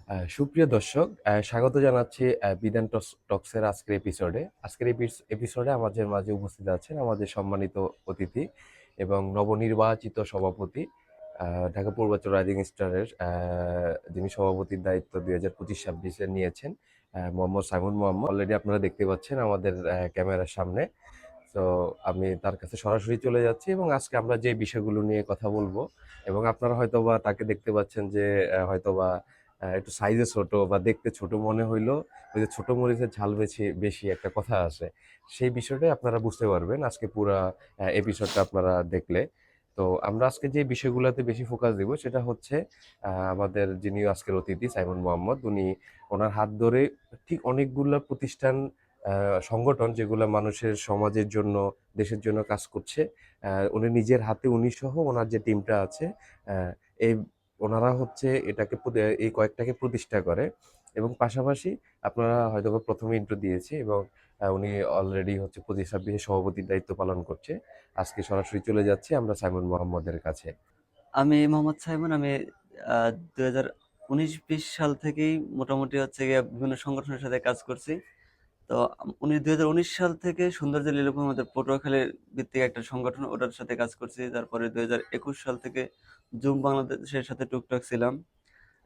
সুপ্রিয় দর্শক, স্বাগত জানাচ্ছি বিধান টক্সের আজকের এপিসোডে। এপিসোডে আমাদের মাঝে উপস্থিত আছেন আমাদের সম্মানিত অতিথি এবং নবনির্বাচিত সভাপতি, ঢাকা পূর্বাঞ্চল রাইজিং স্টারের যিনি সভাপতির দায়িত্ব 2025-26 নিয়েছেন, মোহাম্মদ সাইমুন মোহাম্মদ। অলরেডি আপনারা দেখতে পাচ্ছেন আমাদের ক্যামেরার সামনে। তো আমি তার কাছে সরাসরি চলে যাচ্ছি এবং আজকে আমরা যে বিষয়গুলো নিয়ে কথা বলবো, এবং আপনারা হয়তোবা তাকে দেখতে পাচ্ছেন যে হয়তোবা একটু সাইজে ছোট বা দেখতে ছোট মনে হইলো, ওই যে ছোট মরিচের ঝাল বেশি বেশি একটা কথা আছে, সেই বিষয়টাই আপনারা বুঝতে পারবেন আজকে পুরা এপিসোডটা আপনারা দেখলে। তো আমরা আজকে যে বিষয়গুলোতে বেশি ফোকাস দিব সেটা হচ্ছে আমাদের যিনি আজকের অতিথি সাইমন মোহাম্মদ, উনি ওনার হাত ধরে ঠিক অনেকগুলো প্রতিষ্ঠান, সংগঠন যেগুলো মানুষের সমাজের জন্য দেশের জন্য কাজ করছে, উনি নিজের হাতে উনি সহ ওনার যে টিমটা আছে, এই ওনারা হচ্ছে এই কয়েকটাকে প্রতিষ্ঠা করে। এবং পাশাপাশি আপনারা হয়তো প্রথমে ইন্ট্রো দিয়েছি, এবং উনি অলরেডি হচ্ছে 25-26 সভাপতির দায়িত্ব পালন করছে। আজকে সরাসরি চলে যাচ্ছি আমরা সাইমন মোহাম্মদের কাছে। আমি মোহাম্মদ সাইমন। আমি 2019-20 সাল থেকেই মোটামুটি হচ্ছে গিয়ে বিভিন্ন সংগঠনের সাথে কাজ করছি। তো 2019 সাল থেকে সৌন্দর্য লীলাভূমি আমাদের পটুয়াখালীর ভিত্তিক একটা সংগঠন, ওটার সাথে কাজ করছি। তারপরে 2021 সাল থেকে জুম বাংলাদেশের সাথে টুকটাক ছিলাম।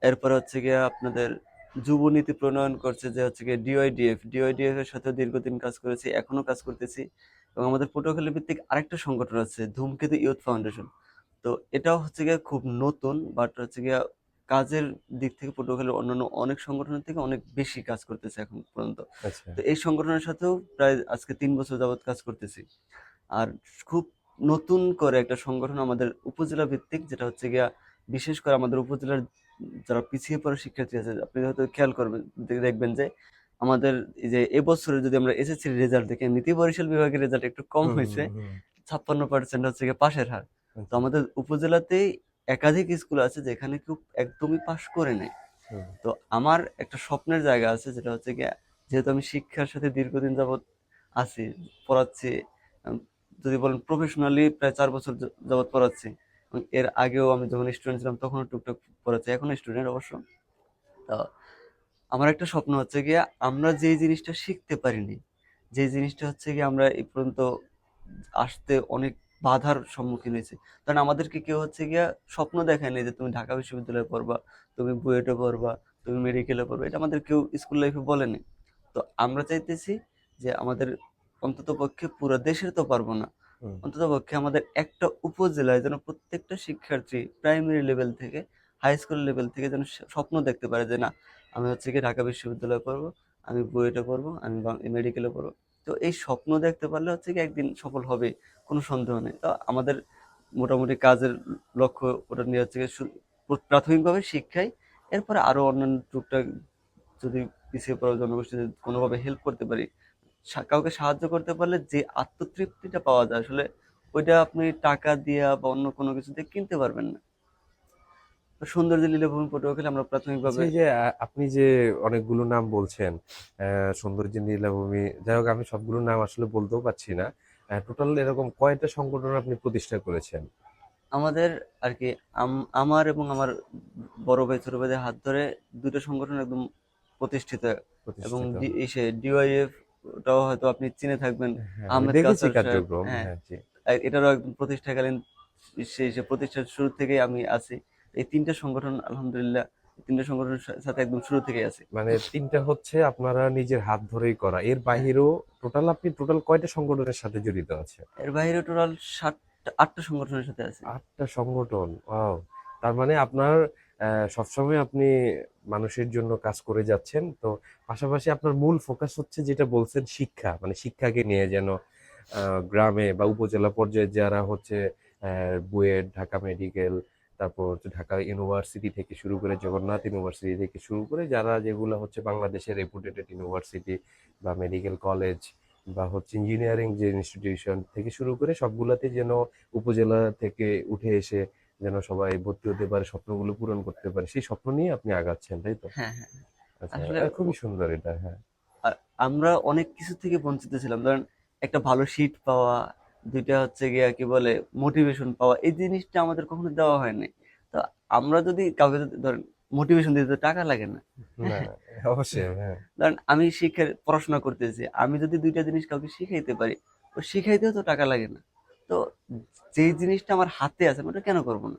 এরপরে হচ্ছে গিয়ে আপনাদের যুব নীতি প্রণয়ন করছে যে হচ্ছে গিয়ে ডিওয়াইডিএফ এর সাথে দীর্ঘদিন কাজ করেছি, এখনো কাজ করতেছি। এবং আমাদের পটুয়াখালী ভিত্তিক আরেকটা সংগঠন আছে, ধূমকেতু ইয়ুথ ফাউন্ডেশন। তো এটাও হচ্ছে গিয়ে খুব নতুন, বাট হচ্ছে গিয়ে কাজের দিক থেকে পটুয়াখালীর অন্যান্য অনেক সংগঠনের থেকে অনেক বেশি কাজ করতেছে এখন পর্যন্ত। আচ্ছা। তো এই সংগঠনের সাথেও প্রায় আজকে 3 বছর যাবত কাজ করতেছি। আর খুব নতুন করে একটা সংগঠন আমাদের উপজেলা ভিত্তিক, যেটা হচ্ছে গিয়া বিশেষ করে আমাদের উপজেলার যারা পিছিয়ে পড়া শিক্ষার্থী আছে, আপনি হয়তো খেয়াল করবেন, দেখবেন যে আমাদের এই যে এবছরে যদি আমরা এসএসসির রেজাল্ট দেখি, এমনিতে বরিশাল বিভাগের রেজাল্ট একটু কম হুম হুম হয়েছে, হুম। 56% হচ্ছে গিয়ে পাশের হার। তো আচ্ছা। আমাদের উপজেলাতেই একাধিক স্কুল আছে যেখানে কেউ একদমই পাশ করে নেয়। হুম তো আমার একটা স্বপ্নের জায়গা আছে, যেটা হচ্ছে গিয়ে, যেহেতু আমি শিক্ষার সাথে দীর্ঘদিন যাবৎ আছি, পড়াচ্ছি, উম, যদি বলেন প্রফেশনালি প্রায় 4 বছর যাবৎ পড়াচ্ছি। এবং এর আগেও আমি যখন স্টুডেন্ট ছিলাম তখনও টুকটাক পড়াচ্ছি, এখনো স্টুডেন্ট অবশ্য। তো আমার একটা স্বপ্ন হচ্ছে গিয়ে, আমরা যেই জিনিসটা শিখতে পারিনি, যে জিনিসটা হচ্ছে গিয়ে আমরা এই পর্যন্ত আসতে অনেক বাধার সম্মুখীন হয়েছি, কারণ আমাদেরকে কেউ হচ্ছে গিয়া স্বপ্ন দেখায়নি যে তুমি ঢাকা বিশ্ববিদ্যালয়ে পড়বা, তুমি বুয়েটে পড়বা, তুমি মেডিকেলে পড়বা, এটা আমাদের কেউ স্কুল লাইফে বলেনি। তো আমরা চাইতেছি যে আমাদের অন্তত পক্ষে পুরো দেশের তো পারবো না, হুম। অন্তত পক্ষে আমাদের একটা উপজেলায় যেন প্রত্যেকটা শিক্ষার্থী প্রাইমারি লেভেল থেকে হাই স্কুল লেভেল থেকে যেন স্বপ্ন দেখতে পারে যে না, আমি হচ্ছে কি ঢাকা বিশ্ববিদ্যালয়ে পড়বো, আমি বুয়েটে পড়বো, আমি মেডিকেলে পড়বো। তো এই স্বপ্ন দেখতে পারলে হচ্ছে কি একদিন সফল হবে, কোনো সন্দেহ নেই। তো আমাদের মোটামুটি কাজের লক্ষ্য ওটা নিয়ে হচ্ছে গিয়ে প্রাথমিকভাবে শিক্ষায়, এরপরে আরো অন্যান্য টুকটাক যদি পিছিয়ে পড়া জনগোষ্ঠী কোনোভাবে হেল্প করতে পারি, কাউকে সাহায্য করতে পারলে যে আত্মতৃপ্তিটা পাওয়া যায়, আসলে ওইটা আপনি টাকা দিয়ে বা অন্য কোনো কিছু দিয়ে কিনতে পারবেন না। তো সৌন্দর্য লীলাভূমি পটুয়াখালী আমরা আচ্ছা, প্রাথমিকভাবে। এই যে আপনি যে অনেকগুলো নাম বলছেন, সৌন্দর্য নীলাভূমি, যাই হোক আমি সবগুলো নাম আসলে বলতেও পারছি না। টোটাল এরকম কয়টা সংগঠন আপনি প্রতিষ্ঠা করেছেন? আমাদের আর কি আমার এবং আমার বড় ভাই ছোট ভাইদের হাত ধরে দুটো সংগঠন একদম প্রতিষ্ঠিত। এবং প্রতিষ্ঠিত। সে ডিওয়াইএফ, ওটাও হয়তো আপনি চিনে থাকবেন, হ্যাঁ, আমি আহমেদ দেখেছি কাউসার সাহেব। কার্যক্রম। হ্যাঁ, হ্যাঁ, জি। এটারও একদম প্রতিষ্ঠাকালীন, সে প্রতিষ্ঠার শুরু থেকেই আমি আছি। এই তিনটা সংগঠন আলহামদুলিল্লাহ, এই তিনটা সংগঠনের সাথে একদম শুরু থেকেই আছি। মানে তিনটা হচ্ছে আপনারা নিজের হাত ধরেই করা, এর বাহিরেও টোটাল কয়টা সংগঠনের সাথে জড়িত আছে? এর বাইরে টোটাল 8টা সংগঠনের সাথে আছি। 8টা সংগঠন, ওয়াও! তার মানে আপনার সবসময় আপনি মানুষের জন্য কাজ করে যাচ্ছেন। তো পাশাপাশি আপনার মূল ফোকাস হচ্ছে যেটা বলছেন শিক্ষা। মানে শিক্ষাকে নিয়ে যেন গ্রামে বা উপজেলা পর্যায়ে যারা হচ্ছে বুয়েট, ঢাকা মেডিকেল, তারপর হচ্ছে ঢাকা ইউনিভার্সিটি থেকে শুরু করে জগন্নাথ ইউনিভার্সিটি থেকে শুরু করে যারা যেগুলা হচ্ছে বাংলাদেশের রেপুটেটেড ইউনিভার্সিটি বা মেডিকেল কলেজ বা হচ্ছে ইঞ্জিনিয়ারিং যে ইনস্টিটিউশন থেকে শুরু করে সবগুলাতে যেন উপজেলা থেকে উঠে এসে যেন সবাই ভর্তি হতে পারে, স্বপ্নগুলো পূরণ করতে পারে, সেই স্বপ্ন নিয়ে আপনি আগাচ্ছেন, তাই তো? হ্যাঁ, হ্যাঁ। আচ্ছা, আসলে খুবই সুন্দর এটা। হ্যাঁ। আমরা অনেক কিছু থেকে বঞ্চিত ছিলাম, ধরেন একটা ভালো শীট পাওয়া, দুইটা হচ্ছে গিয়া কি বলে মোটিভেশন পাওয়া, এই জিনিসটা আমাদের কখনো দেওয়া হয়নি। তো আমরা যদি কাউকে ধরেন মোটিভেশন দিতে তো টাকা লাগে না। না, অবশ্যই, হ্যাঁ। ধরেন আমি পড়াশোনা করতেছি, আমি যদি দুইটা জিনিস কাউকে শিখাইতে পারি, তো শিখাইতেও তো টাকা লাগে না। তো যেই জিনিসটা আমার হাতে আছে আমি ওটা কেন করবো না?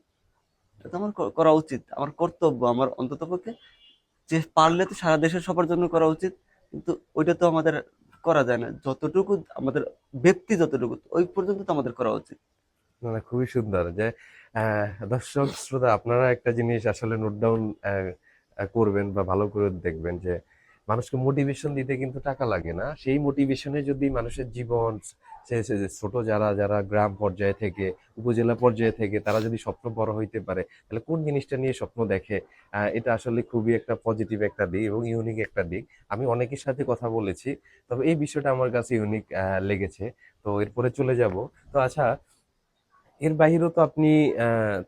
এটা তো আমার করা উচিত, আমার কর্তব্য, আমার অন্ততপক্ষে যে পারলে তো সারা দেশের সবার জন্য করা উচিত। কিন্তু ওইটা তো আমাদের করা যায় না, যতটুকু আমাদের ব্যক্তি যতটুকু ওই পর্যন্ত তো আমাদের করা উচিত। না, না, খুবই সুন্দর যে দর্শক শ্রোতা আপনারা একটা জিনিস আসলে নোট ডাউন করবেন বা ভালো করে দেখবেন যে মানুষকে মোটিভেশন দিতে কিন্তু টাকা লাগে না। সেই মোটিভেশনে যদি মানুষের জীবন যে ছোট যারা যারা গ্রাম পর্যায়ে থেকে উপজেলা পর্যায়ে থেকে তারা যদি স্বপ্ন বড় হইতে পারে, তাহলে কোন জিনিসটা নিয়ে স্বপ্ন দেখে, এটা আসলে খুবই একটা পজিটিভ একটা দিক এবং ইউনিক একটা দিক। আমি অনেকের সাথে কথা বলেছি, তবে এই বিষয়টা আমার কাছে ইউনিক লেগেছে। তো এরপরে চলে যাব। তো আচ্ছা, এর বাহিরেও তো আপনি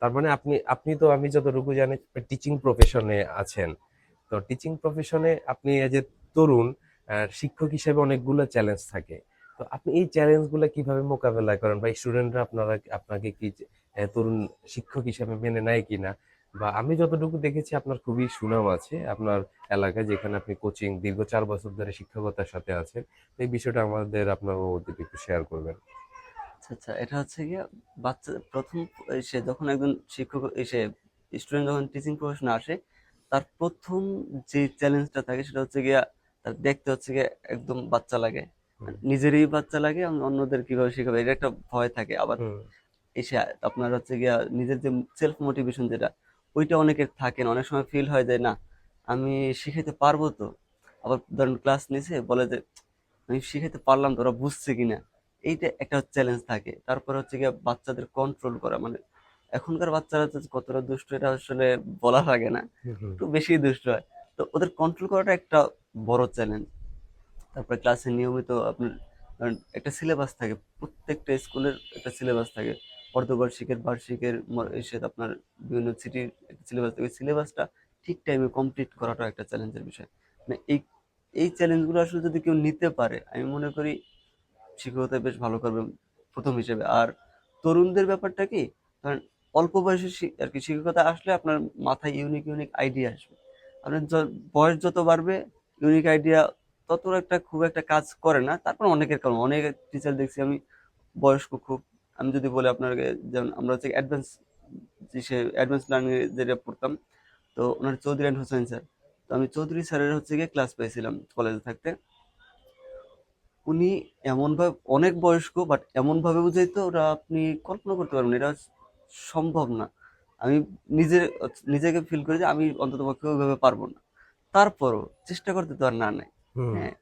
তার মানে আপনি আপনি তো আমি যতটুকু জানি টিচিং প্রফেশনে আছেন। তো টিচিং প্রফেশনে আপনি এজ এ তরুণ শিক্ষক হিসেবে অনেকগুলো চ্যালেঞ্জ থাকে। তো আপনি এই চ্যালেঞ্জগুলো কিভাবে মোকাবেলা করেন বা স্টুডেন্টরা আপনাকে কি তরুণ শিক্ষক হিসেবে মেনে নেয় কিনা? বা আমি যতটুকু দেখেছি আপনার খুবই সুনাম আছে আপনার এলাকায়, যেখানে আপনি কোচিং দীর্ঘ 4 বছর ধরে শিক্ষকতার সাথে আছেন। তো এই বিষয়টা আমাদের আপনার অনুভূতি একটু শেয়ার করবেন। আচ্ছা আচ্ছা, এটা হচ্ছে গিয়ে বাচ্চা প্রথম এসে যখন একজন শিক্ষক এসে স্টুডেন্ট যখন টিচিং প্রফেশনে আসে, তার প্রথম যে চ্যালেঞ্জটা থাকে সেটা হচ্ছে গিয়া তার দেখতে হচ্ছে গিয়ে একদম বাচ্চা লাগে, হুম, নিজেরই বাচ্চা লাগে, অন্যদের কিভাবে শেখাবে এটা একটা ভয় থাকে। আবার হুম, এসে আপনার হচ্ছে গিয়া নিজের যে সেলফ মোটিভেশন যেটা, ওইটা অনেকের থাকে না, অনেক সময় ফিল হয় যে না আমি শিখাইতে পারবো তো। আবার ধরেন ক্লাস নিছে বলে যে আমি শিখাইতে পারলাম তো, ওরা বুঝছে কিনা, এইটা একটা চ্যালেঞ্জ থাকে। তারপর হচ্ছে গিয়ে বাচ্চাদের কন্ট্রোল করা, মানে এখনকার বাচ্চারা যে কতটা দুষ্ট এটা আসলে বলা লাগে না, হুম, হুম, একটু বেশি দুষ্ট হয়। তো ওদের কন্ট্রোল করাটা একটা বড় চ্যালেঞ্জ। তারপরে ক্লাসে নিয়মিত আপনার ধরেন একটা সিলেবাস থাকে, প্রত্যেকটা স্কুলের একটা সিলেবাস থাকে, অর্ধবার্ষিকের, বার্ষিকের, এসে আপনার বিভিন্ন সিটির একটা সিলেবাস থাকে। সিলেবাসটা ঠিক টাইমে কমপ্লিট করাটা একটা চ্যালেঞ্জের বিষয়। মানে এই চ্যালেঞ্জগুলো আসলে যদি কেউ নিতে পারে, আমি মনে করি শিক্ষকতা বেশ ভালো করবে প্রথম হিসেবে। আর তরুণদের ব্যাপারটা কি, ধরেন অল্প বয়সে আর কি শিক্ষকতা আসলে আপনার মাথায় ইউনিক ইউনিক আইডিয়া আসবে। আপনার বয়স যত বাড়বে, ইউনিক আইডিয়া তত একটা খুব একটা কাজ করে না। তারপর অনেকের কারণ অনেক টিচার দেখছি আমি বয়স্ক খুব, আমি যদি বলি আপনাকে, যেমন আমরা হচ্ছে অ্যাডভান্স, সে অ্যাডভান্স লার্নিং যেটা পড়তাম, তো ওনার চৌধুরী অ্যান্ড হোসেন স্যার। তো আমি চৌধুরী স্যারের হচ্ছে গিয়ে ক্লাস পেয়েছিলাম কলেজে থাকতে। উনি এমনভাবে অনেক বয়স্ক, বাট এমনভাবে বুঝাইতো ওরা আপনি কল্পনা করতে পারবেন না, এটা সম্ভব না। আমি নিজে নিজেকে ফিল করি যে আমি অন্তত পক্ষে ওইভাবে পারবো না। তারপরও চেষ্টা করতে তো আর না নাই। হুম। হ্যাঁ,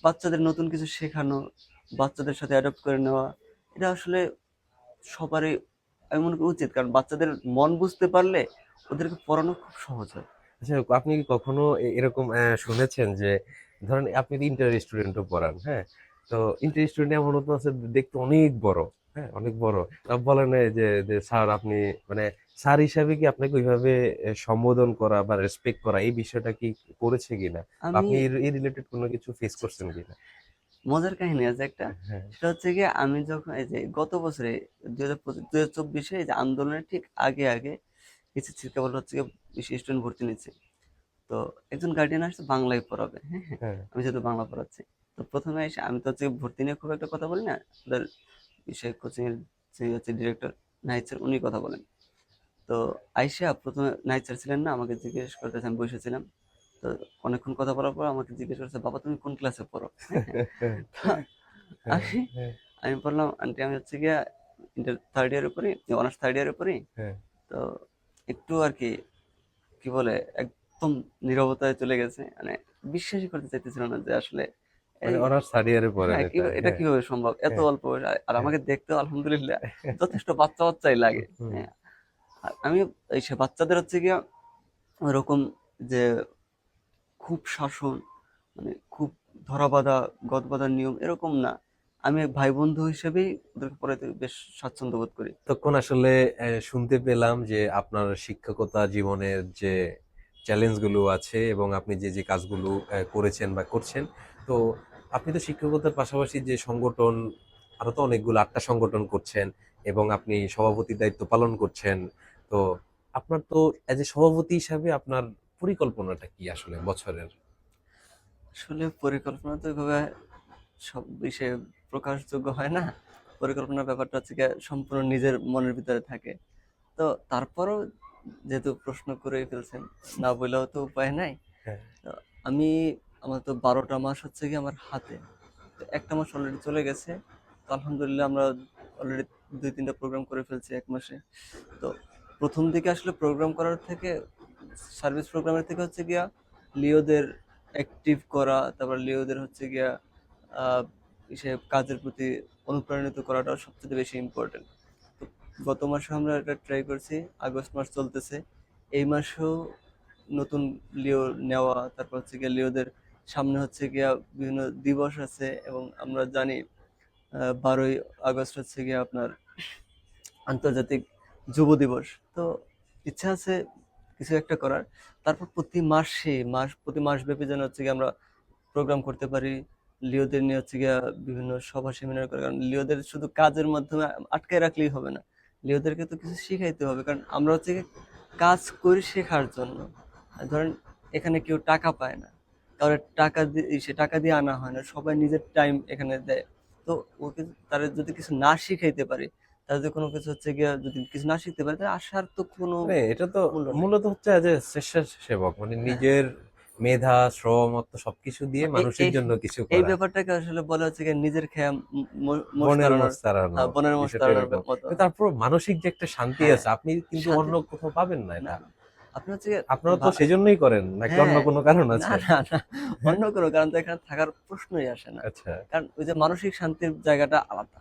বাচ্চাদের নতুন কিছু শেখানো, বাচ্চাদের সাথে অ্যাডপ্ট করে নেওয়া, এটা আসলে সবারই আমি মনে করি উচিত। কারণ বাচ্চাদের মন বুঝতে পারলে ওদেরকে পড়ানো খুব সহজ হয়। আচ্ছা, আপনি কি কখনো এরকম শুনেছেন যে ধরেন আপনি ইন্টার স্টুডেন্টও পড়ান, হ্যাঁ? তো ইন্টার স্টুডেন্ট এমন হতো আছে দেখতে অনেক বড়, হ্যাঁ, অনেক বড়। বলেন যে স্যার আপনি মানে স্যার হিসাবে কি আপনাকে ওইভাবে সম্বোধন করা বা রেসপেক্ট করা এই বিষয়টা কি করেছে কিনা? বা আমি আপনি এই রিলেটেড কোনো কিছু ফেস আচ্ছা করছেন আচ্ছা, কিনা? মজার কাহিনী আছে একটা। হ্যাঁ, সেটা হচ্ছে গিয়ে আমি যখন এই যে গত বছরে 2024 এই যে আন্দোলনের ঠিক আগে আগে এসেছি, কেবল হচ্ছে গিয়ে বেশি স্টুডেন্ট ভর্তি নিচ্ছে। তো একজন গার্ডিয়ান আসছে বাংলায় পড়াবে, হ্যাঁ হ্যাঁ, হ্যাঁ, আমি যেহেতু বাংলা পড়াচ্ছি। তো প্রথমে এসে আমি তো হচ্ছে ভর্তি নিয়ে খুব একটা কথা বলি না, ওদের বিষয় কোচিং এর যে হচ্ছে ডিরেক্টর নাহিদ স্যার, উনি কথা বলেন। তো আইসা প্রথমে নাহিদ স্যার ছিলেন না, আমাকে জিজ্ঞেস করতেছে, আমি বসেছিলাম। তো অনেকক্ষণ কথা বলার পর আমাকে জিজ্ঞেস করছে, বাবা তুমি কোন ক্লাসে পড়ো? হ্যাঁ হ্যাঁ। তো হ্যাঁ, আমি হ্যাঁ, আমি বললাম আন্টি আমি হচ্ছে গিয়া ইন্টার থার্ড ইয়ারে পড়ি, অনার্স থার্ড ইয়ারে পড়ি। হ্যাঁ। তো একটু আর কি, কি বলে, একদম নীরবতায় চলে গেছে, মানে বিশ্বাসই করতে চাইতেছিল না যে আসলে মানে এই, অনার্স থার্ড ইয়ারে পড়েন হ্যাঁ এটা? এটা হ্যাঁ, কিভাবে সম্ভব এত হ্যাঁ, অল্প বয়স, আর হ্যাঁ, আমাকে দেখতেও আলহামদুলিল্লাহ যথেষ্ট বাচ্চা বাচ্চাই লাগে। হুম। হ্যাঁ, আর আমি এই সে বাচ্চাদের হচ্ছে গিয়া ওরকম যে খুব শাসন, মানে খুব ধরাবাঁধা গদবাঁধা নিয়ম এরকম না। আমি এক ভাই বন্ধু হিসেবেই ওদেরকে পড়াইতে বেশ স্বাচ্ছন্দ্য বোধ করি। তখন আসলে শুনতে পেলাম যে আপনার শিক্ষকতা জীবনের যে চ্যালেঞ্জ গুলো আছে এবং আপনি যে যে কাজগুলো করেছেন বা করছেন। তো আপনি তো শিক্ষকতার পাশাপাশি যে সংগঠন, আরো তো অনেকগুলো 8টা সংগঠন করছেন এবং আপনি সভাপতির দায়িত্ব পালন করছেন। তো আপনার তো এজ এ সভাপতি হিসাবে আপনার পরিকল্পনাটা কি আসলে বছরের? আসলে পরিকল্পনা তো এভাবে সব বিষয়ে প্রকাশযোগ্য হয় না। পরিকল্পনার ব্যাপারটা হচ্ছে গিয়ে সম্পূর্ণ নিজের মনের ভিতরে থাকে। তো তারপরও যেহেতু প্রশ্ন করেই ফেলছেন, না বললেও তো উপায় নাই। হ্যাঁ। তো আমি আমার তো ১২টা মাস হচ্ছে গিয়ে আমার হাতে। তো একটা মাস অলরেডি চলে গেছে। তো আলহামদুলিল্লাহ আমরা অলরেডি ২-৩টা প্রোগ্রাম করে ফেলছি ১ মাসে। তো ১ম দিকে আসলে প্রোগ্রাম করার থেকে সার্ভিস প্রোগ্রামের থেকে হচ্ছে গিয়া লিওদের অ্যাক্টিভ করা, তারপর লিওদের হচ্ছে গিয়া আ কাজের প্রতি অনুপ্রাণিত করাটা সবচেয়ে বেশি ইম্পোর্টেন্ট। তো গত মাসেও আমরা এটা ট্রাই করছি। আগস্ট মাস চলতেছে। এই মাসেও নতুন লিও নেওয়া, তারপর হচ্ছে গিয়া লিওদের সামনে হচ্ছে গিয়া বিভিন্ন দিবস আছে এবং আমরা জানি ১২ই আগস্ট হচ্ছে গিয়া আপনার আন্তর্জাতিক যুব দিবস। তো ইচ্ছা আছে কিছু একটা করার। তারপর প্রতি মাসব্যাপী যেন হচ্ছে গিয়ে আমরা প্রোগ্রাম করতে পারি। লিওদের নিয়ে হচ্ছে গিয়া বিভিন্ন সভা সেমিনার করে। কারণ লিওদের শুধু কাজের মাধ্যমে আটকায় রাখলেই হবে না। লিওদেরকে তো কিছু শিখাইতে হবে। কারণ আমরা হচ্ছে গিয়ে কাজ করি শেখার জন্য। ধরেন এখানে কেউ টাকা পায় না। কারোর টাকা দিয়ে আনা হয় না। সবাই নিজের টাইম এখানে দেয়। তো ওকে তারা যদি কিছু না শিখাইতে পারি, তারা যদি কোনো কিছু হচ্ছে গিয়া যদি কিছু না শিখতে পারে তাহলে আসার তো কোনো মানে এটা তো মূল্য নাই। মূলত হচ্ছে যে স্বেচ্ছাসেবক, মানে হ্যাঁ। নিজের মেধা, শ্রম, অর্থ সবকিছু দিয়ে এই মানুষের এই জন্য কিছু এই করা। ব্যাপারটাকে আসলে বলা হচ্ছে গিয়ে নিজের খেয়া মোষ বনের তাড়ানোর, মোষ তাড়ানো, বনের মোষ বিষয়টা তাড়ানোর এরকম। মতো। কিন্তু তারপর মানসিক যে একটা শান্তি হ্যাঁ, আছে, আপনি কিন্তু শান্তি অন্য কোথাও পাবেন না না, এটা। না। আপনি হচ্ছে গিয়ে আপনারা তো ভা সেজন্যই করেন নাকি অন্য হ্যাঁ, কোনো কারণ না, আছে? না, না। হ্যাঁ? অন্য কোনো কারণ তো এখানে থাকার প্রশ্নই আসে না। আচ্ছা। কারণ ওই যে মানসিক শান্তির জায়গাটা আলাদা।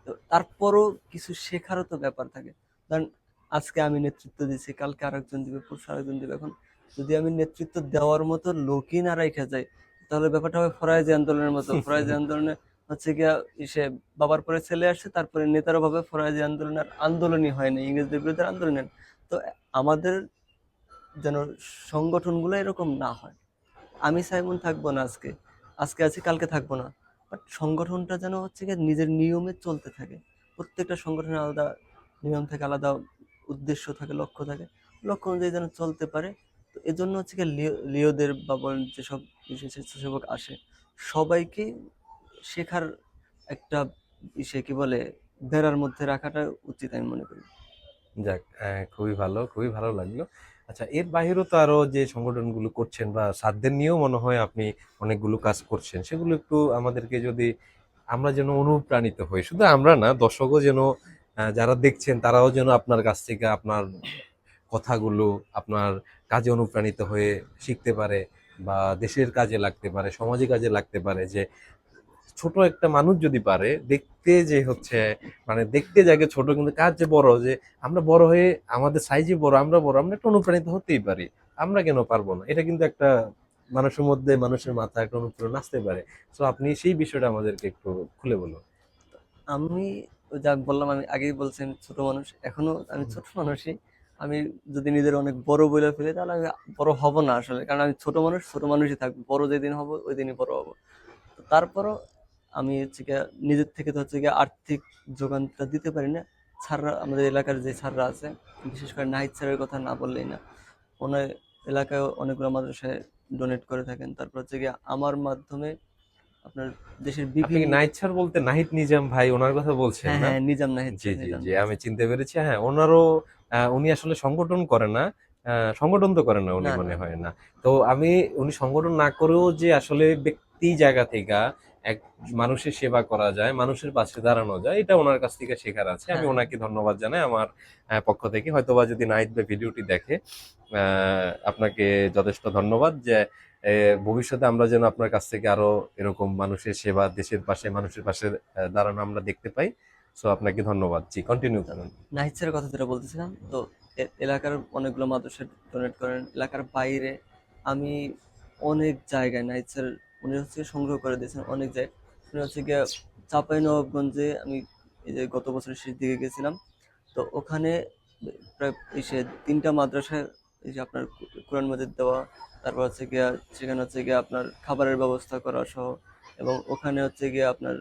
তো তারপরও কিছু শেখারও তো ব্যাপার থাকে। ধরেন আজকে আমি নেতৃত্ব দিছি, কালকে আরেকজন দিবে, পরশু আরেকজন দিবে। এখন যদি আমি নেতৃত্ব দেওয়ার মতো লোকই না রাইখা যাই, তাহলে ব্যাপারটা হবে ফরাজি আন্দোলনের মতো। ফরাজি আন্দোলনে হচ্ছে গিয়া বাবার পরে ছেলে আসছে, তারপরে নেতারা ভাবে ফরাজি আন্দোলন আর আন্দোলনই হয়নি, ইংরেজদের বিরুদ্ধে আন্দোলন। তো আমাদের যেন সংগঠনগুলো এরকম না হয়। আমি সাইমন থাকবো না আজকে। আজকে আছি কালকে থাকবো না। বাট সংগঠনটা যেন হচ্ছে গিয়ে নিজের নিয়মে চলতে থাকে। প্রত্যেকটা সংগঠনের আলাদা নিয়ম থাকে, আলাদা উদ্দেশ্য থাকে, লক্ষ্য থাকে। লক্ষ্য অনুযায়ী যেন চলতে পারে। তো এজন্য হচ্ছে গিয়ে লিওদের বা বলেন যেসব স্বেচ্ছাসেবক আসে, সবাইকে শেখার একটা কি বলে বেড়ার মধ্যে রাখাটা উচিত আমি মনে করি। যাক, খুবই ভালো, খুবই ভালো লাগলো। আচ্ছা, এর বাহিরেও তো আরো যে সংগঠনগুলো করছেন বা সাধ্যের নিয়েও মনে হয় আপনি অনেকগুলো কাজ করছেন, সেগুলো একটু আমাদেরকে যদি, আমরা যেন অনুপ্রাণিত হই, শুধু আমরা না, দর্শকও যেন, যারা দেখছেন তারাও যেন আপনার কাছ থেকে আপনার কথাগুলো, আপনার কাজে অনুপ্রাণিত হয়ে শিখতে পারে বা দেশের কাজে লাগতে পারে, সমাজে কাজে লাগতে পারে। যে ছোট একটা মানুষ যদি পারে দেখতে, যে হচ্ছে মানে দেখতে জায়গা ছোট কিন্তু কাজ যে বড়, যে আমরা বড় হয়ে আমাদের সাইজে বড়, আমরা বড়, আমরা একটা অনুপ্রাণিত হতেই পারি, আমরা কেন পারবো না? এটা কিন্তু একটা মানুষের মধ্যে, মানুষের মাথায় একটা অনুপ্রেরণা আসতে পারে। তো আপনি সেই বিষয়টা আমাদেরকে একটু খুলে বলুন। আমি ওই যা বললাম, আমি আগেই বলছি আমি ছোট মানুষ। এখনো আমি হুম। ছোট মানুষই। আমি যদি নিজের অনেক বড় বইলা ফেলি তাহলে আমি বড় হব না আসলে। কারণ আমি ছোট মানুষ, ছোট মানুষই থাকবো। বড় যেদিন হব ওইদিনই বড় হব। তো তারপরও আমি হচ্ছে গিয়ে নিজের থেকে তো হচ্ছে গিয়ে আর্থিক যোগানটা দিতে পারি না। স্যাররা, আমাদের এলাকার যে স্যাররা আছে, বিশেষ করে নাহিদ স্যারের কথা না বললেই না। ওনার এলাকায় অনেকগুলো মাদ্রাসায় ডোনেট করে থাকেন। তারপর হচ্ছে গিয়ে আমার মাধ্যমে আপনার দেশের আপনি কি বিভিন্ন নাহিদ স্যার বলতে নাহিদ নিজাম ভাই ওনার কথা বলছেন হ্যাঁ, না? হ্যাঁ, নিজাম নাহিদ জি, স্যার, জি, নিজাম জি, নাহিদ আমি স্যার। চিনতে পেরেছি। হ্যাঁ, ওনারও উনি আসলে সংগঠন করে না। সংগঠন তো করেন না উনি, না, না, মনে না। হয় না। তো উনি সংগঠন না করেও যে আসলে ব্যক্তি জায়গা থেকে এক মানুষের সেবা করা যায়, মানুষের পাশে দাঁড়ানো যায়, এটা ওনার কাছ থেকে শেখার আছে। আমি হ্যাঁ, ওনাকে ধন্যবাদ জানাই আমার পক্ষ থেকে। হয়তোবা যদি নাহিদ ভাই ভিডিওটি দেখে, আপনাকে যথেষ্ট ধন্যবাদ যে ভবিষ্যতে আমরা যেন আপনার কাছ থেকে আরো এরকম মানুষের সেবা, দেশের পাশে, মানুষের পাশে দাঁড়ানো আমরা দেখতে পাই। সো আপনাকে ধন্যবাদ। জি, কন্টিনিউ তো করুন। নাহিদ স্যারের কথা যেটা বলতেছিলাম, তো এলাকার অনেকগুলো মাদ্রাসায় ডোনেট করেন। এলাকার বাইরে আমি অনেক জায়গায় নাহিদ স্যার উনি হচ্ছে সংগ্রহ করে দিয়েছেন অনেক জায়গায়। উনি হচ্ছে গিয়ে চাঁপাইনবাবগঞ্জে আমি এই যে গত বছরের শেষ দিকে গেছিলাম। তো ওখানে প্রায় ৩টা মাদ্রাসায় এই যে আপনার কোরআন মাজিদ দেওয়া, তারপর হচ্ছে গিয়া সেখানে হচ্ছে গিয়ে আপনার খাবারের ব্যবস্থা করা সহ, এবং ওখানে হচ্ছে গিয়ে আপনার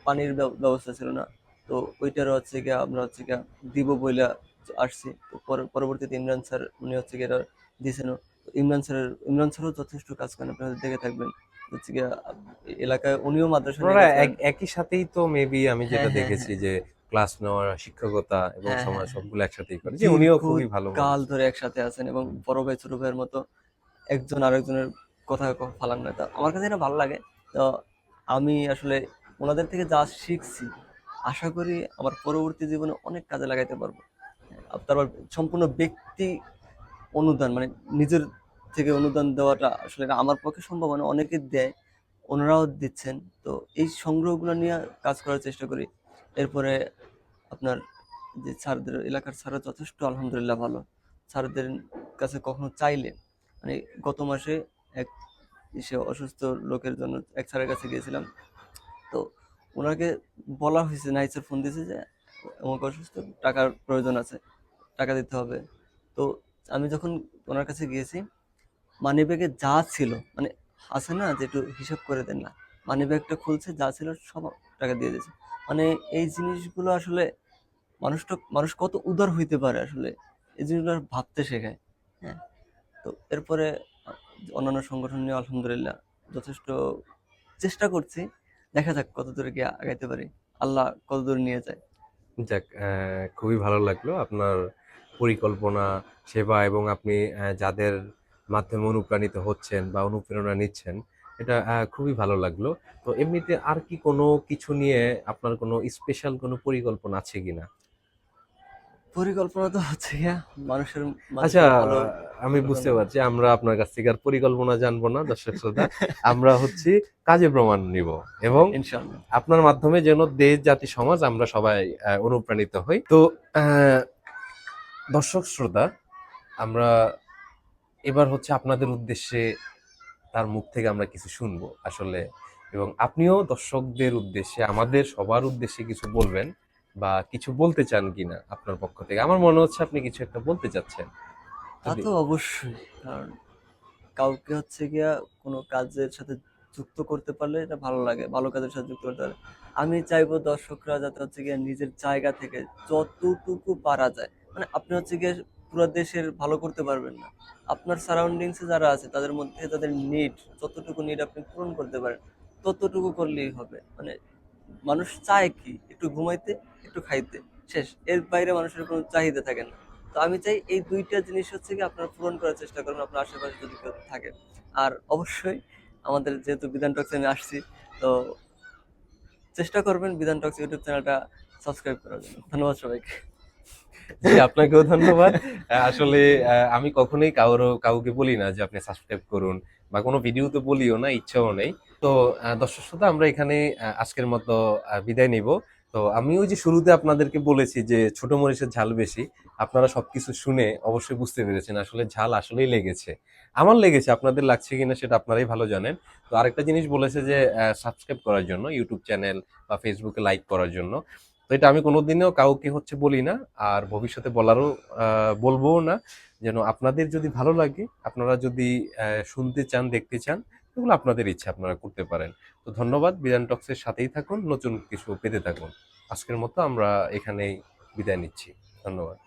পানির ব্যবস্থা ছিল না। তো ওইটারও হচ্ছে গিয়া আমরা হচ্ছে গিয়া দিব বইলা আসছি। তো পরবর্তীতে ইমরান স্যার উনি হচ্ছে গিয়ে এটা দিয়েছেন। ইমরান স্যারও যথেষ্ট কাজ করেন, আপনারা দেখে থাকবেন হচ্ছে গিয়ে এলাকায় উনিও মাদ্রাসা নিয়ে আপনারা কাজ করেন। একই সাথেই তো মেবি আমি হ্যাঁ যেটা হ্যাঁ দেখেছি হ্যাঁ যে ক্লাস নেওয়া, শিক্ষকতা এবং হ্যাঁ হ্যাঁ সমাজ হ্যাঁ সবগুলো একসাথেই করে, যে উনিও খুবই ভালো দীর্ঘকাল মানুষ। ধরে একসাথে আছেন এবং হুম। বড় ভাই ছোট ভাইয়ের মতো একজন আরেকজনের কথা ফালান না। তো আমার কাছে এটা ভালো লাগে। তো আমি আসলে ওনাদের থেকে যা শিখছি আশা করি আমার পরবর্তী জীবনে অনেক কাজে লাগাইতে পারবো। তারপর সম্পূর্ণ ব্যক্তি অনুদান মানে নিজের থেকে অনুদান দেওয়াটা আসলে এটা আমার পক্ষে সম্ভব হয় না, অনেকে দেয়, ওনারাও দিচ্ছেন। তো এই সংগ্রহগুলো নিয়ে কাজ করার চেষ্টা করি। এরপরে আপনার যে স্যারদের এলাকার স্যাররা যথেষ্ট আলহামদুলিল্লাহ ভালো। স্যারদের কাছে কখনো চাইলে মানে গত মাসে এক অসুস্থ লোকের জন্য এক স্যারের কাছে গিয়েছিলাম। তো ওনাকে বলা হয়েছে, নাইট স্যার ফোন দিয়েছে যে অমুক অসুস্থ, টাকার প্রয়োজন আছে, টাকা দিতে হবে। তো আমি যখন ওনার কাছে গিয়েছি, মানিব্যাগে যা ছিল মানে আছে না যে একটু হিসাব করে দেন না, মানিব্যাগটা খুলছে, যা ছিল সব টাকা দিয়ে দিয়েছে। মানে এই জিনিসগুলো আসলে মানুষ কত উদার হইতে পারে আসলে, এই জিনিসগুলো ভাবতে শেখায়। হ্যাঁ, তো এরপরে অন্যান্য সংগঠন নিয়ে আলহামদুলিল্লাহ যথেষ্ট চেষ্টা করছি। দেখা যাক কত দূরে গিয়ে আগাইতে পারি, আল্লাহ কত দূর নিয়ে যায়। যাক, খুবই ভালো লাগলো আপনার পরিকল্পনা, সেবা এবং আপনি যাদের মাধ্যমে অনুপ্রাণিত হচ্ছেন বা অনুপ্রেরণা নিচ্ছেন, এটা খুবই ভালো লাগলো। তো এমনিতে আর কি কোনো কিছু নিয়ে আপনার কোনো স্পেশাল কোনো পরিকল্পনা আছে কিনা? পরিকল্পনা তো হচ্ছে গিয়া মানুষের আচ্ছা, মানুষের ভালো আমি বুঝতে ঘটানো। পারছি। আমরা আপনার কাছ থেকে আর পরিকল্পনা জানবো না, দর্শক শ্রোতা। আমরা হচ্ছি কাজে প্রমাণ নিব এবং ইনশাল্লাহ। আপনার মাধ্যমে যেন দেশ, জাতি, সমাজ আমরা সবাই অনুপ্রাণিত হই। তো আহ, দর্শক শ্রোতা, আমরা এবার হচ্ছে আপনাদের উদ্দেশ্যে তার মুখ থেকে আমরা কিছু শুনবো আসলে, এবং আপনিও দর্শকদের উদ্দেশ্যে, আমাদের সবার উদ্দেশ্যে কিছু বলবেন বা কিছু বলতে চান কিনা আপনার পক্ষ থেকে। আমার মনে হচ্ছে আপনি কিছু একটা বলতে চাচ্ছেন, তা যদি। তো অবশ্যই, কারণ কাউকে হচ্ছে গিয়া কোনো কাজের সাথে যুক্ত করতে পারলে এটা ভালো লাগে, ভালো কাজের সাথে যুক্ত করতে পারলে। আমি চাইবো দর্শকরা যাতে হচ্ছে গিয়ে নিজের জায়গা থেকে যতটুকু পারা যায়, মানে আপনি হচ্ছে গিয়ে পুরো দেশের ভালো করতে পারবেন না, আপনার সারাউন্ডিংসে যারা আছে তাদের মধ্যে তাদের নিড, যতটুকু নিড আপনি পূরণ করতে পারেন ততটুকু করলেই হবে। মানে মানুষ চায় কি, একটু ঘুমাইতে, একটু খাইতে, শেষ। এর বাইরে মানুষের কোনো চাহিদা থাকে না। তো আমি চাই এই দুইটা জিনিস হচ্ছে কি আপনারা পূরণ করার চেষ্টা করবেন আপনার আশেপাশে যদি কেউ থাকে। আর অবশ্যই আমাদের যেহেতু বিধান টক্সে আমি আসছি, তো চেষ্টা করবেন বিধান টক্স ইউটিউব চ্যানেলটা সাবস্ক্রাইব করার জন্য। ধন্যবাদ সবাইকে। জি, আপনাকেও ধন্যবাদ। আসলে আমি কখনোই কাউকে বলি না যে আপনি সাবস্ক্রাইব করুন, বা কোনো ভিডিওতে বলিও না, ইচ্ছাও নেই। তো দর্শক শ্রোতা, আমরা এখানে আজকের মতো বিদায় নিব। তো আমি ওই যে শুরুতে আপনাদেরকে বলেছি যে ছোট মরিচের ঝাল বেশি, আপনারা সবকিছু শুনে অবশ্যই বুঝতে পেরেছেন আসলে ঝাল আসলেই লেগেছে। আমার লেগেছে, আপনাদের লাগছে কিনা সেটা আপনারাই ভালো জানেন। তো আরেকটা জিনিস বলেছে যে সাবস্ক্রাইব করার জন্য, ইউটিউব চ্যানেল বা ফেসবুকে লাইক করার জন্য। তো এটা আমি কোনোদিনও কাউকে হচ্ছে বলি না, আর ভবিষ্যতে বলারও বলবোও না। যেন আপনাদের যদি ভালো লাগে, আপনারা যদি শুনতে চান, দেখতে চান, এগুলো আপনাদের ইচ্ছা, আপনারা করতে পারেন। তো ধন্যবাদ, বিরান টক্সের সাথেই থাকুন, নতুন কিছু পেতে থাকুন। আজকের মতো আমরা এখানেই বিদায় নিচ্ছি। ধন্যবাদ।